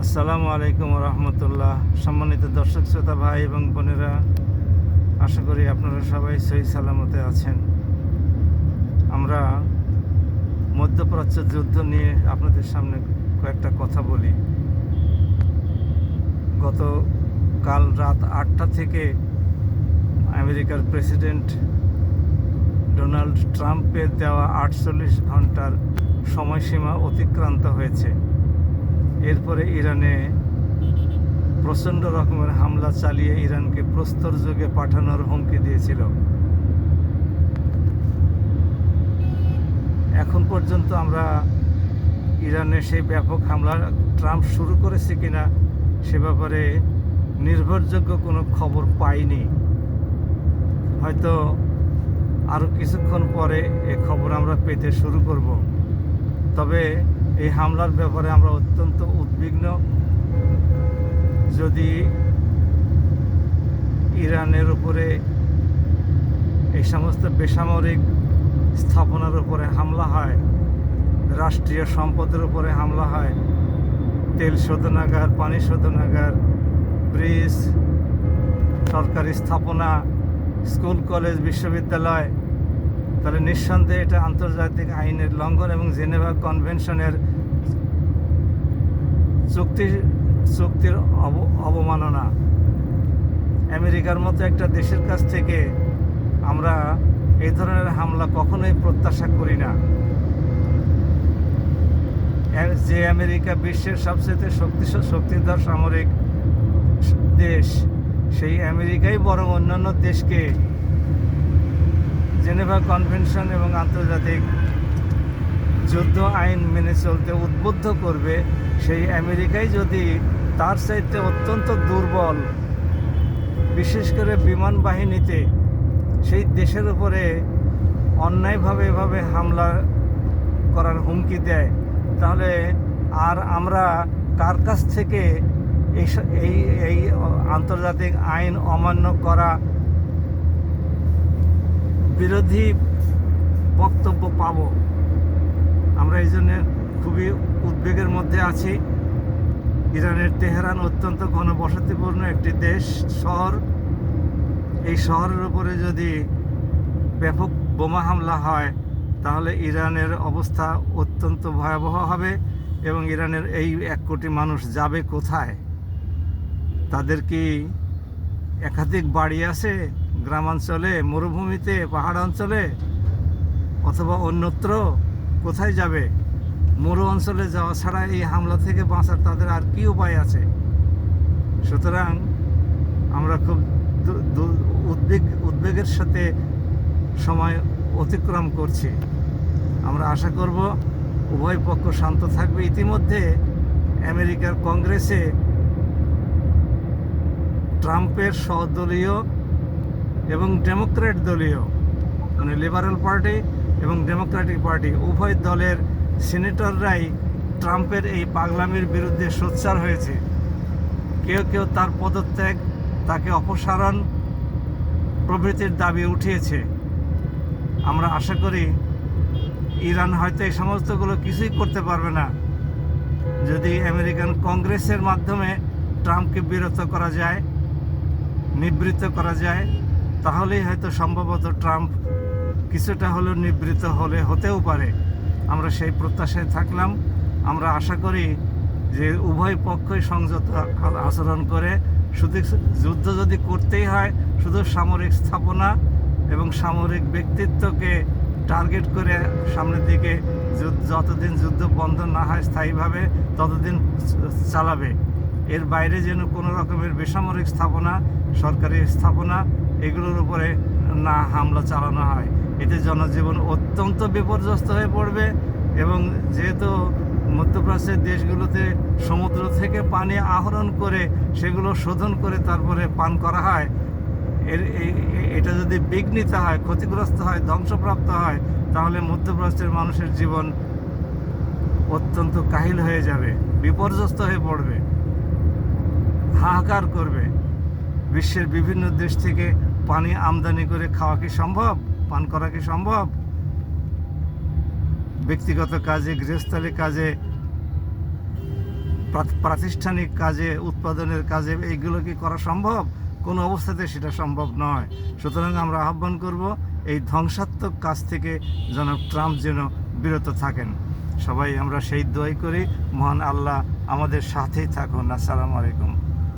আসসালামু আলাইকুম রহমতুল্লাহ। সম্মানিত দর্শক শ্রোতা ভাই এবং বোনেরা, আশা করি আপনারা সবাই সহি সালামতে আছেন। আমরা মধ্যপ্রাচ্য যুদ্ধ নিয়ে আপনাদের সামনে কয়েকটা কথা বলি। কাল রাত 8টা থেকে আমেরিকার প্রেসিডেন্ট ডোনাল্ড ট্রাম্পের দেওয়া 48 ঘন্টার সময়সীমা অতিক্রান্ত হয়েছে। এরপরে ইরানে প্রচণ্ড রকমের হামলা চালিয়ে ইরানকে প্রস্তর যুগে পাঠানোর হুমকি দিয়েছিল। এখন পর্যন্ত আমরা ইরানে সেই ব্যাপক হামলা ট্রাম্প শুরু করেছে কিনা সে ব্যাপারে নির্ভরযোগ্য কোনো খবর পাইনি। হয়তো আরও কিছুক্ষণ পরে এ খবর আমরা পেতে শুরু করব। তবে এই হামলার ব্যাপারে আমরা অত্যন্ত উদ্বিগ্ন। যদি ইরানের উপরে এই সমস্ত বেসামরিক স্থাপনার উপরে হামলা হয়, রাষ্ট্রীয় সম্পদের উপরে হামলা হয়, তেল শোধনাগার, পানি শোধনাগার, ব্রিজ, সরকারি স্থাপনা, স্কুল, কলেজ, বিশ্ববিদ্যালয়, তাহলে নিঃসন্দেহে এটা আন্তর্জাতিক আইনের লঙ্ঘন এবং জেনেভা কনভেনশনের চুক্তির অবমাননা। আমেরিকার মতো একটা দেশের কাছ থেকে আমরা এই ধরনের হামলা কখনোই প্রত্যাশা করি না। যে আমেরিকা বিশ্বের সবচেয়ে শক্তিধর সামরিক দেশ, সেই আমেরিকাই বরং অন্যান্য দেশকে জেনেভা কনভেনশন এবং আন্তর্জাতিক যুদ্ধ আইন মেনে চলতে উদ্বুদ্ধ করবে। সেই আমেরিকাই যদি তার চাইতে অত্যন্ত দুর্বল, বিশেষ করে বিমান বাহিনীতে, সেই দেশের উপরে অন্যায়ভাবে এভাবে হামলা করার হুমকি দেয়, তাহলে আর আমরা কার কাছ থেকে এই আন্তর্জাতিক আইন অমান্য করা বিরোধী বক্তব্য পাব? আমরা এই জন্যে খুবই উদ্বেগের মধ্যে আছি। ইরানের তেহরান অত্যন্ত ঘনবসতিপূর্ণ একটি শহর। এই শহরের উপরে যদি ব্যাপক বোমা হামলা হয় তাহলে ইরানের অবস্থা অত্যন্ত ভয়াবহ হবে এবং ইরানের এই 1 কোটি মানুষ যাবে কোথায়? তাদের কি একাধিক বাড়ি আছে গ্রামাঞ্চলে, মরুভূমিতে, পাহাড় অঞ্চলে, অথবা অন্যত্র? কোথায় যাবে? মরু অঞ্চলে যাওয়া ছাড়া এই হামলা থেকে বাঁচার তাদের আর কি উপায় আছে? সুতরাং আমরা খুব উদ্বেগের সাথে সময় অতিক্রম করছি। আমরা আশা করব উভয় পক্ষ শান্ত থাকবে। ইতিমধ্যে আমেরিকার কংগ্রেসে ট্রাম্পের সদলীয় এবং ডেমোক্র্যাট দলীয়, মানে লিবারেল পার্টি এবং ডেমোক্রেটিক পার্টি, উভয় দলের সিনেটররাই ট্রাম্পের এই পাগলামির বিরুদ্ধে সোচ্চার হয়েছে। কেউ কেউ তার পদত্যাগ, তাকে অপসারণ প্রভৃতির দাবি উঠিয়েছে। আমরা আশা করি ইরান হয়তো এই সমস্তগুলো কিছুই করতে পারবে না। যদি আমেরিকান কংগ্রেসের মাধ্যমে ট্রাম্পকে বিরত করা যায়, নিবৃত্ত করা যায়, তাহলেই হয়তো সম্ভবত ট্রাম্প কিছুটা হলেও নিবৃত্ত হতেও পারে। আমরা সেই প্রত্যাশায় থাকলাম। আমরা আশা করি যে উভয় পক্ষই সংযত আচরণ করে, শুধু যুদ্ধ যদি করতেই হয় শুধু সামরিক স্থাপনা এবং সামরিক ব্যক্তিত্বকে টার্গেট করে সামনের দিকে যতদিন যুদ্ধ বন্ধ না হয় স্থায়ীভাবে ততদিন চালাবে। এর বাইরে যেন কোনো রকমের বেসামরিক স্থাপনা, সরকারি স্থাপনা, এগুলোর উপরে না হামলা চালানো হয়। এতে জনজীবন অত্যন্ত বিপর্যস্ত হয়ে পড়বে এবং যেহেতু মধ্যপ্রাচ্যের দেশগুলোতে সমুদ্র থেকে পানি আহরণ করে সেগুলো শোধন করে তারপরে পান করা হয়, এটা যদি বিঘ্নিত হয়, ক্ষতিগ্রস্ত হয়, ধ্বংসপ্রাপ্ত হয়, তাহলে মধ্যপ্রাচ্যের মানুষের জীবন অত্যন্ত কাহিল হয়ে যাবে, বিপর্যস্ত হয়ে পড়বে, হাহাকার করবে। বিশ্বের বিভিন্ন দেশ থেকে পানি আমদানি করে খাওয়া কি সম্ভব? পান করা কি সম্ভব? ব্যক্তিগত কাজে, গৃহস্থালী কাজে প্রাতিষ্ঠানিক কাজে, উৎপাদনের কাজে এইগুলো কি করা সম্ভব? কোনো অবস্থাতে সেটা সম্ভব নয়। সুতরাং আমরা আহ্বান করব এই ধ্বংসাত্মক কাজ থেকে জনাব ট্রাম্প যেন বিরত থাকেন। সবাই আমরা সেই দোয়াই করি, মহান আল্লাহ আমাদের সাথেই থাকুন। আসসালামু আলাইকুম।